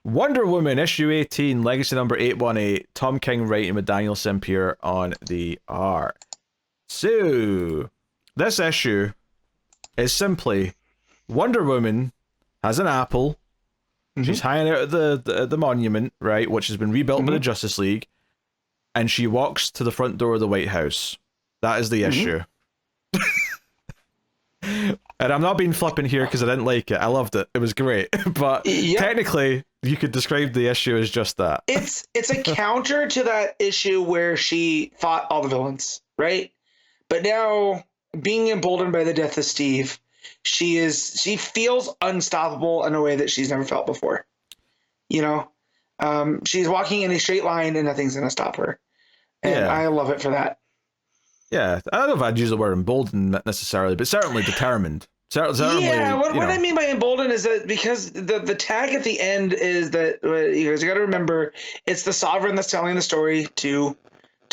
Wonder Woman, issue 18, legacy number 818, Tom King writing with Daniel SAMPERE on the art. So, this issue is simply Wonder Woman has an apple. She's hanging out at the monument, right, which has been rebuilt by the Justice League, and she walks to the front door of the White House. That is the issue. And I'm not being flippant here because I didn't like it. I loved it. It was great. But technically, you could describe the issue as just that. It's a counter to that issue where she fought all the villains, right? But now, being emboldened by the death of Steve, she feels unstoppable in a way that she's never felt before. You know, she's walking in a straight line and nothing's going to stop her. And I love it for that. Yeah, I don't know if I'd use the word emboldened necessarily, but certainly determined. Certainly, what I mean by emboldened is that because the tag at the end is that you got to remember it's the Sovereign that's telling the story to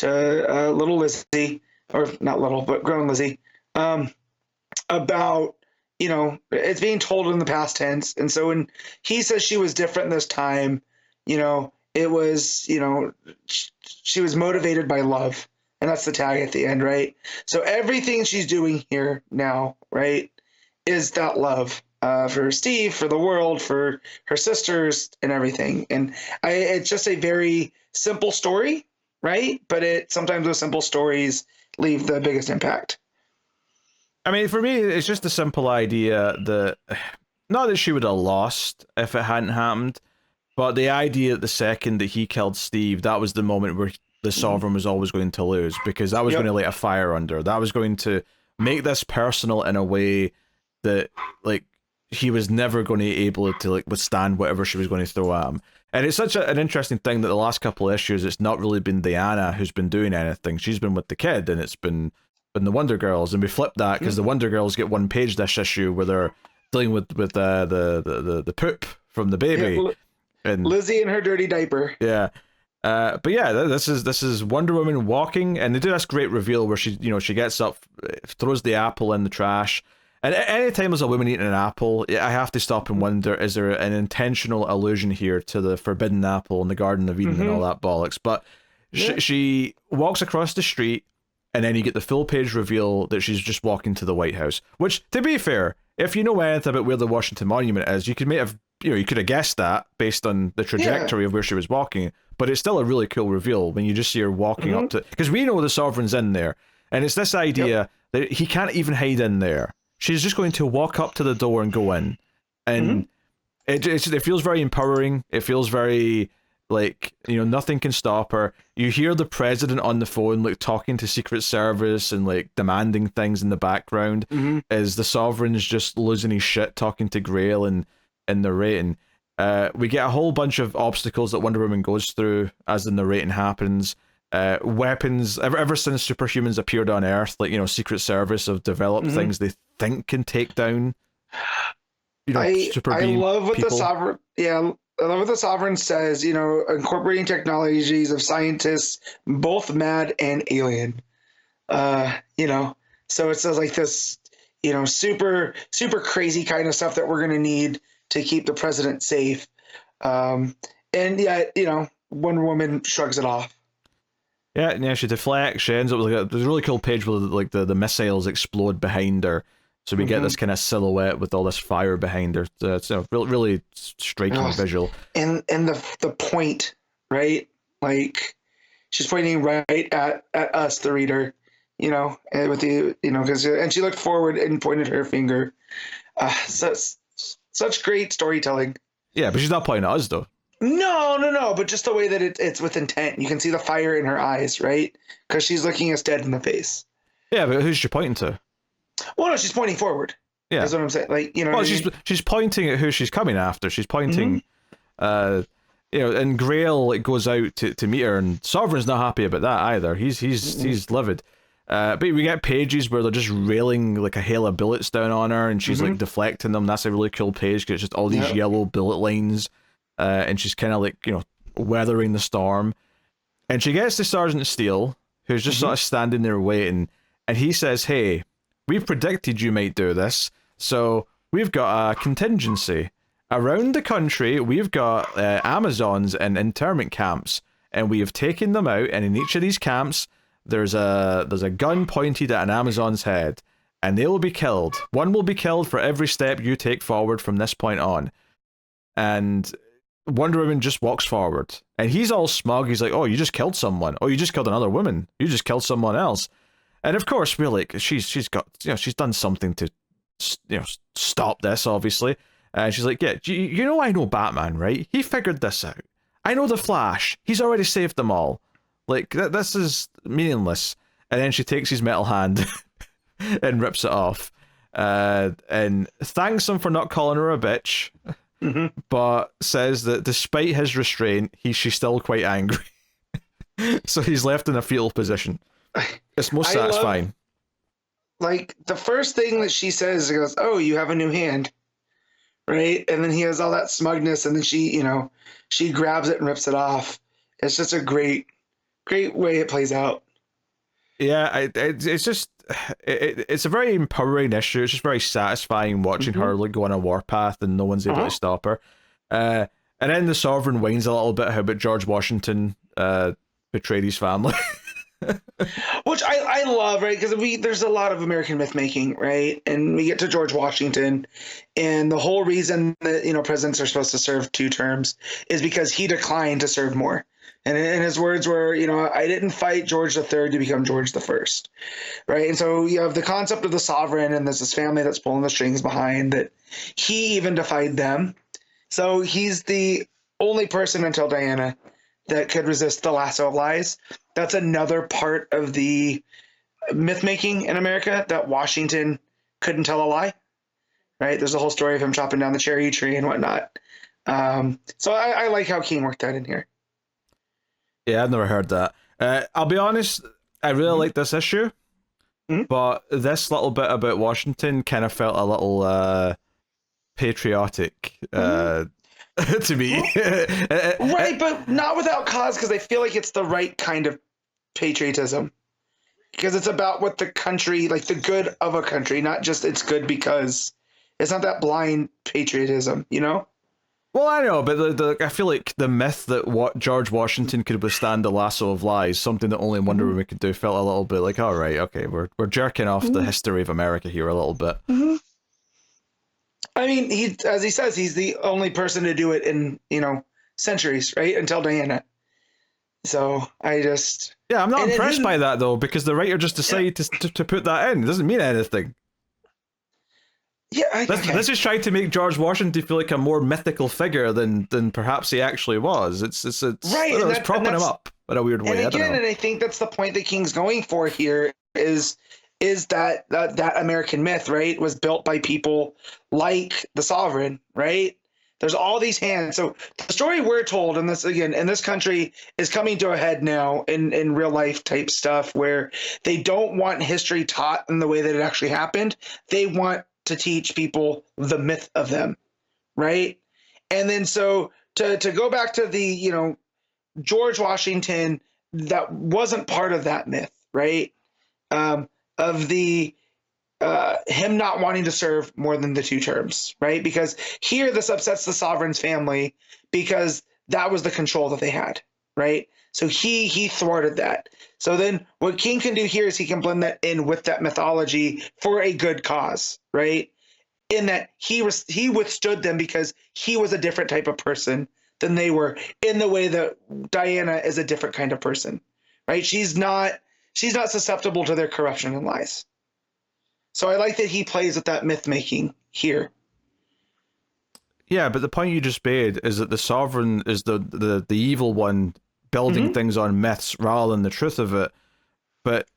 little Lizzie, or not little, but grown Lizzie, about, you know, it's being told in the past tense. And so when he says she was different this time, you know, it was, you know, she was motivated by love. And that's the tag at the end, right? So everything she's doing here now, right, is that love for Steve, for the world, for her sisters, and everything. And it's just a very simple story, right? But sometimes those simple stories leave the biggest impact. I mean, for me, it's just a simple idea that, not that she would have lost if it hadn't happened, but the idea that the second that he killed Steve, that was the moment where the Sovereign was always going to lose, because that was going to light a fire under. That was going to make this personal in a way that, like, he was never going to be able to, like, withstand whatever she was going to throw at him. And it's such an interesting thing that the last couple of issues, it's not really been Diana who's been doing anything. She's been with the kid, and it's been the Wonder Girls. And we flipped that because the Wonder Girls get one page this issue where they're dealing with the poop from the baby. And Lizzie in her dirty diaper. Yeah. But yeah, this is Wonder Woman walking, and they do this great reveal where she gets up, throws the apple in the trash, and anytime there's a woman eating an apple, I have to stop and wonder, is there an intentional allusion here to the forbidden apple in the Garden of Eden and all that bollocks? But she walks across the street, and then you get the full page reveal that she's just walking to the White House. Which, to be fair, if you know anything about where the Washington Monument is, you could have guessed that based on the trajectory of where she was walking. But it's still a really cool reveal when you just see her walking up to... Because we know the Sovereign's in there. And it's this idea that he can't even hide in there. She's just going to walk up to the door and go in. And it feels very empowering. It feels very, like, you know, nothing can stop her. You hear the president on the phone, like, talking to Secret Service and, like, demanding things in the background as the Sovereign's just losing his shit talking to Grail and narrating. We get a whole bunch of obstacles that Wonder Woman goes through as the narrating happens. Weapons, ever since superhumans appeared on Earth, like, you know, Secret Service have developed things they think can take down, you know, I love what people. I love what the Sovereign says, you know, incorporating technologies of scientists, both mad and alien. You know, so it says like this, you know, super, super crazy kind of stuff that we're going to need to keep the president safe. And yeah, you know, Wonder Woman shrugs it off. Yeah, she deflects, she ends up with there's a really cool page where, like, the missiles explode behind her. So we get this kind of silhouette with all this fire behind her. It's a really striking visual. And the point, right? Like, she's pointing right at us, the reader, you know, and with the, you know, and she looked forward and pointed her finger. Such great storytelling. Yeah, but she's not pointing at us, though. No. But just the way that it's with intent. You can see the fire in her eyes, right? Because she's looking us dead in the face. Yeah, but who's she pointing to? Well, no, she's pointing forward. Yeah. That's what I'm saying. Like, you know. Well, she's pointing at who she's coming after. She's pointing, you know, and Grail, it goes out to meet her, and Sovereign's not happy about that either. He's livid. But we get pages where they're just railing like a hail of bullets down on her, and she's like deflecting them. That's a really cool page because it's just all these yellow bullet lines, and she's kind of like, you know, weathering the storm. And she gets to Sergeant Steele, who's just sort of standing there waiting, and he says, "Hey, we've predicted you might do this, so we've got a contingency." Around the country, we've got Amazons in internment camps, and we have taken them out. And in each of these camps, there's a gun pointed at an Amazon's head, and they will be killed. One will be killed for every step you take forward from this point on. And Wonder Woman just walks forward, and he's all smug. He's like, "Oh, you just killed someone. Oh, you just killed another woman. You just killed someone else." And of course, we're like, she's got, she's done something to, stop this, obviously. And she's like, "Yeah, I know Batman, right? He figured this out. I know the Flash. He's already saved them all. Like, this is meaningless." And then she takes his metal hand and rips it off, and thanks him for not calling her a bitch. Mm-hmm. But says that despite his restraint, she's still quite angry. So he's left in a fetal position. It's most satisfying. Like, the first thing that she says, she goes, "Oh, you have a new hand." Right? And then he has all that smugness, and then she grabs it and rips it off. It's just a great way it plays out. Yeah, it's just it's a very empowering issue. It's just very satisfying watching her like go on a warpath and no one's able to stop her. And then the Sovereign whines a little bit about George Washington betrayed his family. Which I love, right? Because there's a lot of American myth making, right? And we get to George Washington, and the whole reason that presidents are supposed to serve 2 terms is because he declined to serve more. And his words were, "I didn't fight George III to become George I," right? And so you have the concept of the sovereign, and there's this family that's pulling the strings behind that. He even defied them, so he's the only person until Diana that could resist the lasso of lies. That's another part of the myth making in America, that Washington couldn't tell a lie, right? There's a whole story of him chopping down the cherry tree and whatnot. So I like how King worked that in here. Yeah, I've never heard that. I'll be honest, I really like this issue, but this little bit about Washington kind of felt a little patriotic to me. Right, but not without cause, because I feel like it's the right kind of patriotism. Because it's about what the country, like the good of a country, not just it's good because. It's not that blind patriotism, Well, I know, but I feel like the myth that George Washington could withstand the lasso of lies, something that only Wonder Woman could do, felt a little bit like, all right, okay, we're jerking off the history of America here a little bit. I mean, as he says, he's the only person to do it in centuries, right, until Diana. So I'm not impressed by that though, because the writer just decided to put that in. It doesn't mean anything. Yeah, this is trying to make George Washington feel like a more mythical figure than perhaps he actually was. It's right. It's propping him up in a weird way. And again, I think that's the point that King's going for here is that American myth, right, was built by people like the Sovereign, right? There's all these hands. So the story we're told in this country is coming to a head now in real life type stuff, where they don't want history taught in the way that it actually happened. They want to teach people the myth of them, right? And then so to go back to the George Washington, that wasn't part of that myth, right? Of the him not wanting to serve more than the 2 terms, right? Because here this upsets the Sovereign's family because that was the control that they had, right? So he thwarted that. So then what King can do here is he can blend that in with that mythology for a good cause, right? In that he withstood them because he was a different type of person than they were, in the way that Diana is a different kind of person, right? She's not susceptible to their corruption and lies. So I like that he plays with that myth making here. Yeah, but the point you just made is that the Sovereign is the evil one building things on myths rather than the truth of it. But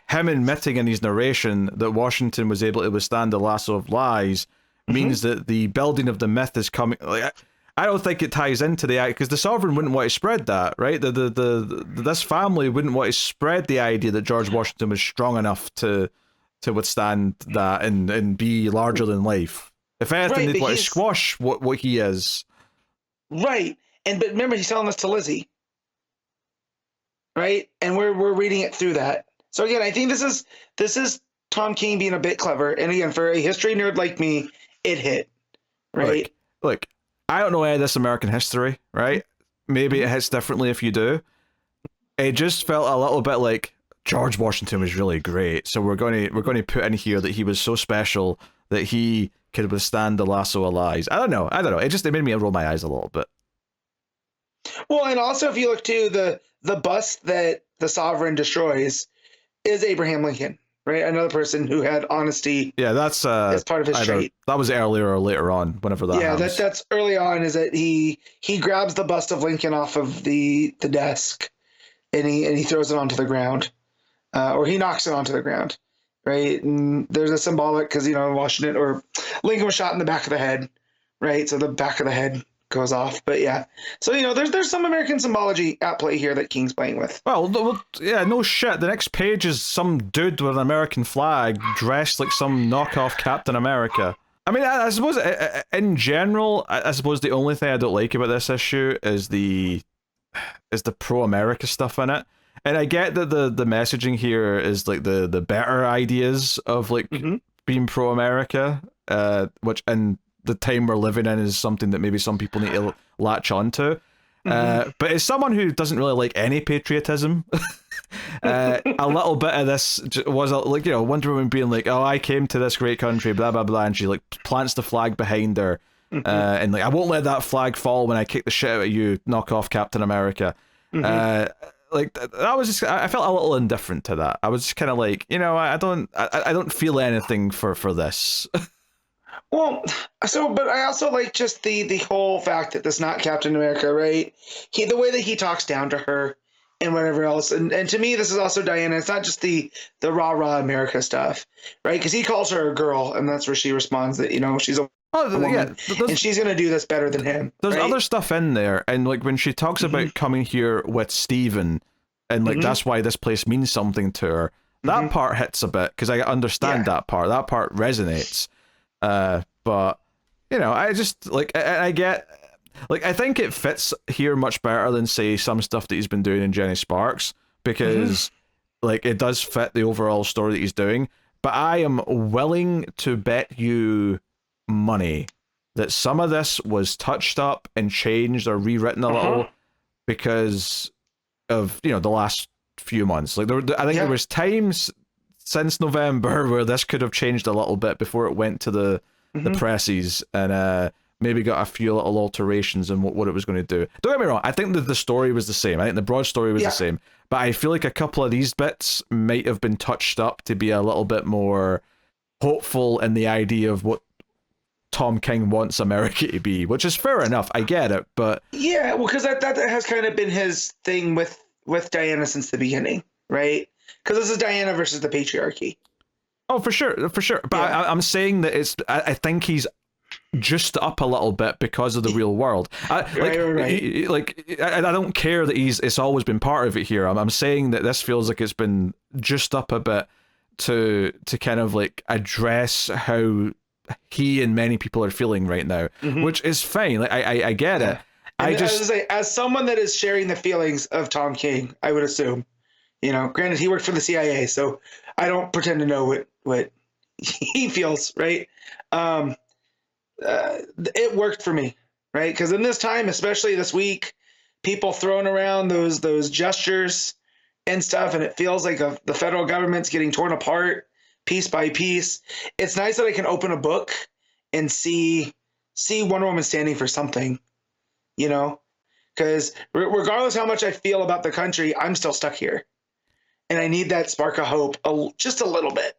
him admitting in his narration that Washington was able to withstand the lasso of lies means that the building of the myth is coming. Like, I don't think it ties into the act, because the Sovereign wouldn't want to spread that, right? This family wouldn't want to spread the idea that George Washington was strong enough to withstand that and be larger than life. If anything, they'd want to squash what he is. Right. But remember, he's telling this to Lizzie. Right? And we're reading it through that. So again, I think this is Tom King being a bit clever. And again, for a history nerd like me, it hit. Right? like, I don't know any of this American history, right? Maybe it hits differently if you do. It just felt a little bit like George Washington was really great, so we're going to put in here that he was so special that he could withstand the lasso of lies. I don't know. It made me roll my eyes a little bit. Well, and also if you look to the bust that the sovereign destroys is Abraham Lincoln, right? Another person who had honesty. Yeah, that's as part of his trait. That was earlier or later on, whenever that. Yeah, happens. that's early on. Is that he grabs the bust of Lincoln off of the desk, and he throws it onto the ground, or he knocks it onto the ground, right? And there's a symbolic because Washington or Lincoln was shot in the back of the head, right? So the back of the head goes off. But yeah, so there's some American symbology at play here that King's playing with. Well, yeah, no shit. The next page is some dude with an American flag dressed like some knockoff Captain America. I mean, I suppose in general, I suppose the only thing I don't like about this issue is the pro-America stuff in it. And I get that the messaging here is like the better ideas of like being pro-America, which in the time we're living in is something that maybe some people need to latch onto. But as someone who doesn't really like any patriotism, a little bit of this was like, Wonder Woman being like, oh, I came to this great country, blah, blah, blah. And she like plants the flag behind her. And like, I won't let that flag fall when I kick the shit out of you, knock off Captain America. Like that was just, I felt a little indifferent to that. I was just kind of like, I don't feel anything for this. Well, but I also like just the whole fact that this is not Captain America, right? The way that he talks down to her and whatever else, and to me, this is also Diana. It's not just the rah America stuff, right? Because he calls her a girl, and that's where she responds that she's a woman, and she's gonna do this better than him. There's right? other stuff in there, and like when she talks about coming here with Steven, and like that's why this place means something to her. That part hits a bit because I understand that part. That part resonates. But I just like I get like I think it fits here much better than say some stuff that he's been doing in Jenny Sparks because like it does fit the overall story that he's doing. But I am willing to bet you money that some of this was touched up and changed or rewritten a little because of the last few months. Like I think there was times since November where this could have changed a little bit before it went to the presses and maybe got a few little alterations in what it was going to do. Don't get me wrong, I think that the story was the same. I think the broad story was the same. But I feel like a couple of these bits might have been touched up to be a little bit more hopeful in the idea of what Tom King wants America to be, which is fair enough. I get it, but... Yeah, well, because that has kind of been his thing with Diana since the beginning, right? Because this is Diana versus the patriarchy. Oh, for sure. But I'm saying that I think he's just up a little bit because of the real world. I don't care that it's always been part of it here. I'm saying that this feels like it's been just up a bit to kind of like address how he and many people are feeling right now, which is fine. Like I get it. As someone that is sharing the feelings of Tom King, I would assume. Granted, he worked for the CIA, so I don't pretend to know what he feels, right? It worked for me, right? Because in this time, especially this week, people throwing around those gestures and stuff, and it feels like the federal government's getting torn apart piece by piece. It's nice that I can open a book and see Wonder Woman standing for something, because regardless how much I feel about the country, I'm still stuck here. And I need that spark of hope just a little bit.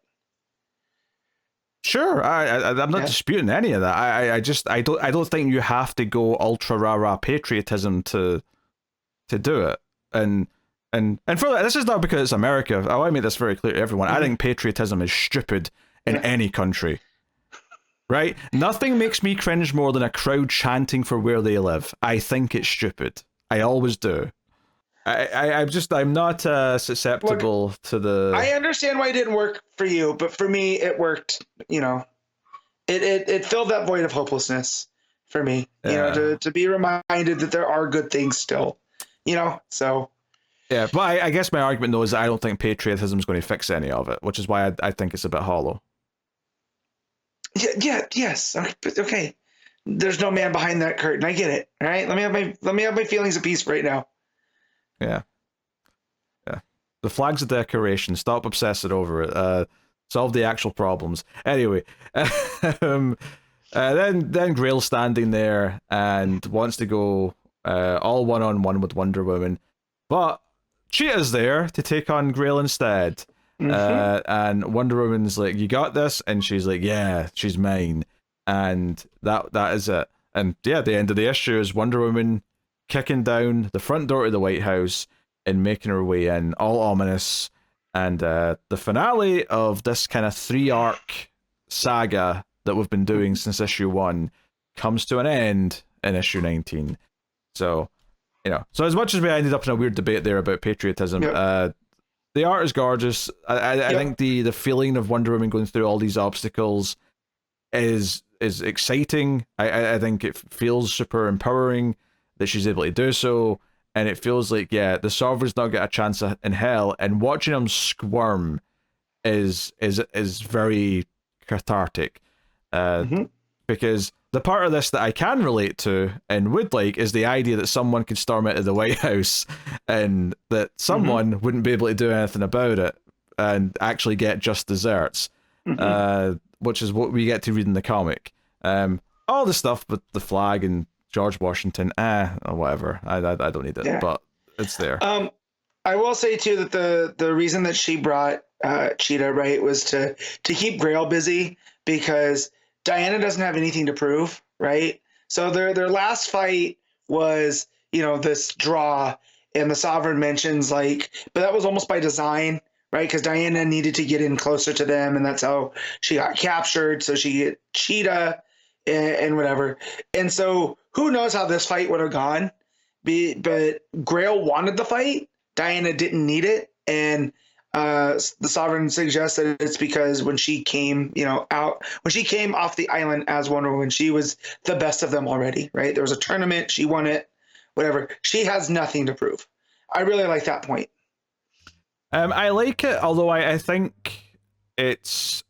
Sure, I'm not disputing any of that. I don't think you have to go ultra rah patriotism to do it. And for that, this is not because it's America. I want to make this very clear to everyone. I think patriotism is stupid in any country. Right? Nothing makes me cringe more than a crowd chanting for where they live. I think it's stupid. I always do. I'm not susceptible to the... I understand why it didn't work for you, but for me, it worked, it filled that void of hopelessness for me, to be reminded that there are good things still, so... Yeah, but I guess my argument, though, is that I don't think patriotism is going to fix any of it, which is why I think it's a bit hollow. Yes, okay. there's no man behind that curtain. I get it. All right. Let me have my feelings of peace right now. Yeah. Yeah. The flag's a decoration. Stop obsessing over it. Solve the actual problems. Anyway, then Grail's standing there and wants to go all one-on-one with Wonder Woman, but Cheetah's there to take on Grail instead. And Wonder Woman's like, "You got this," and she's like, "Yeah, she's mine." And that is it. And yeah, the end of the issue is Wonder Woman kicking down the front door to the White House and making her way in, all ominous. And the finale of this kind of 3-arc saga that we've been doing since issue 1 comes to an end in issue 19. So, so as much as we ended up in a weird debate there about patriotism, the art is gorgeous. I think the feeling of Wonder Woman going through all these obstacles is exciting. I think it feels super empowering that she's able to do so. And it feels like, the Sovereign's not got a chance in hell, and watching him squirm is very cathartic. Because the part of this that I can relate to and would like is the idea that someone could storm into the White House and that someone wouldn't be able to do anything about it and actually get just desserts, which is what we get to read in the comic. All the stuff with the flag and George Washington, or whatever. I don't need it, but it's there. I will say too that the reason that she brought Cheetah, right, was to keep Grail busy, because Diana doesn't have anything to prove, right? So their last fight was, this draw, and the Sovereign mentions but that was almost by design, right? Because Diana needed to get in closer to them, and that's how she got captured. So she get Cheetah and whatever. And so who knows how this fight would have gone? But Grail wanted the fight. Diana didn't need it, and the Sovereign suggests that it's because when she came, when she came off the island as Wonder Woman, she was the best of them already, right? There was a tournament, she won it, whatever. She has nothing to prove. I really like that point. I like it, although I think he's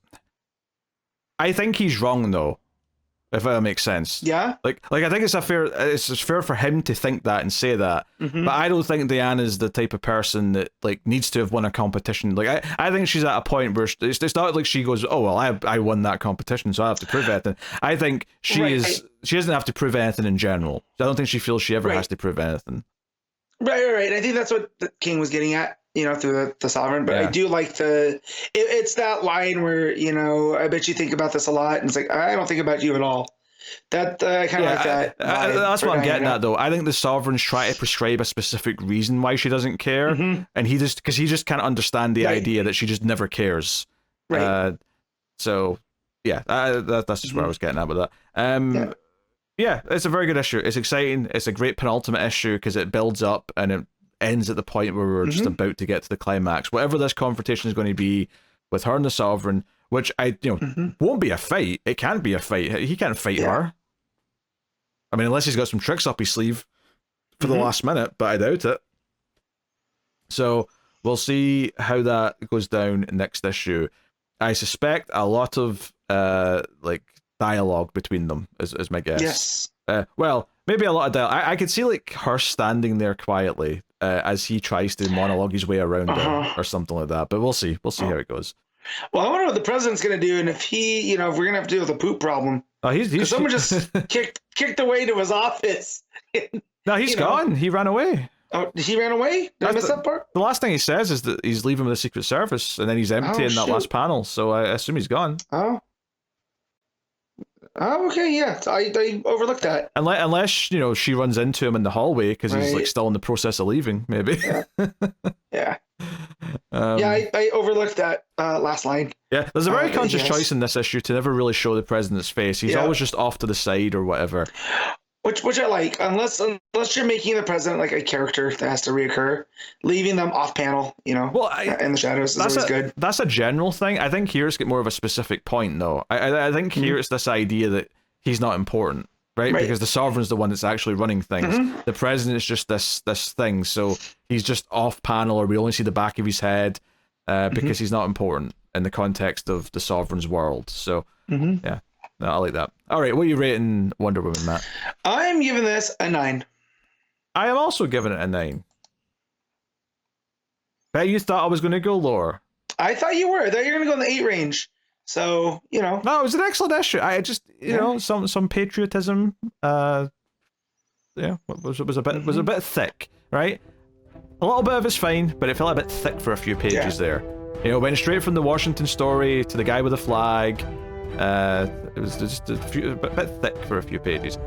wrong though, if that makes sense. Yeah. Like I think it's fair for him to think that and say that. But I don't think Diana's the type of person that needs to have won a competition. I think she's at a point where it's not like she goes, "Oh well, I won that competition, so I have to prove anything." I think she doesn't have to prove anything in general. I don't think she feels she ever has to prove anything. Right. I think that's what the King was getting at, through the Sovereign. But I do like it's that line where, I bet you think about this a lot, and it's like, I don't think about you at all. That I kind of like that. That's what I'm getting at, though. I think the Sovereign's try to prescribe a specific reason why she doesn't care, and he just can't understand the idea that she just never cares. Right. So yeah, that's just where I was getting at with that. Yeah, it's a very good issue. It's exciting. It's a great penultimate issue because it builds up and it ends at the point where we're just about to get to the climax. Whatever this confrontation is going to be with her and the Sovereign, which won't be a fight. It can't be a fight. He can't fight her. I mean, unless he's got some tricks up his sleeve for the last minute, but I doubt it. So we'll see how that goes down next issue. I suspect a lot of dialogue between them is my guess. Yes. Well, maybe a lot of dialogue. I could see her standing there quietly as he tries to monologue his way around her or something like that. But we'll see. We'll see how it goes. Well, I wonder what the president's going to do, and if he, if we're going to have to deal with a poop problem. He's someone just kicked away to his office. No, he's gone. He ran away. Oh, he ran away? Did I miss that part? The last thing he says is that he's leaving with the Secret Service, and then he's empty in that last panel. So I assume he's gone. Oh, okay, yeah. I overlooked that. Unless she runs into him in the hallway because he's still in the process of leaving, maybe. Yeah. I overlooked that last line. Yeah, there's a very conscious choice in this issue to never really show the president's face. He's always just off to the side or whatever. Which I like, unless you're making the president like a character that has to reoccur, leaving them off panel, well, in the shadows is always good. That's a general thing. I think here it's got more of a specific point, though. I think here it's this idea that he's not important, right? Because the Sovereign's the one that's actually running things. The president is just this thing, so he's just off panel, or we only see the back of his head because he's not important in the context of the Sovereign's world. So, yeah. No, I like that. All right, what are you rating Wonder Woman, Matt? I'm giving this a 9. I am also giving it a 9. Bet you thought I was going to go lower. I thought you were. I thought you were going to go in the 8 range. So, you know. No, it was an excellent issue. I just, you know, some patriotism. Yeah, was a bit thick, right? A little bit of it's fine, but it felt a bit thick for a few pages there. You know, went straight from the Washington story to the guy with the flag. It was just a bit thick for a few pages.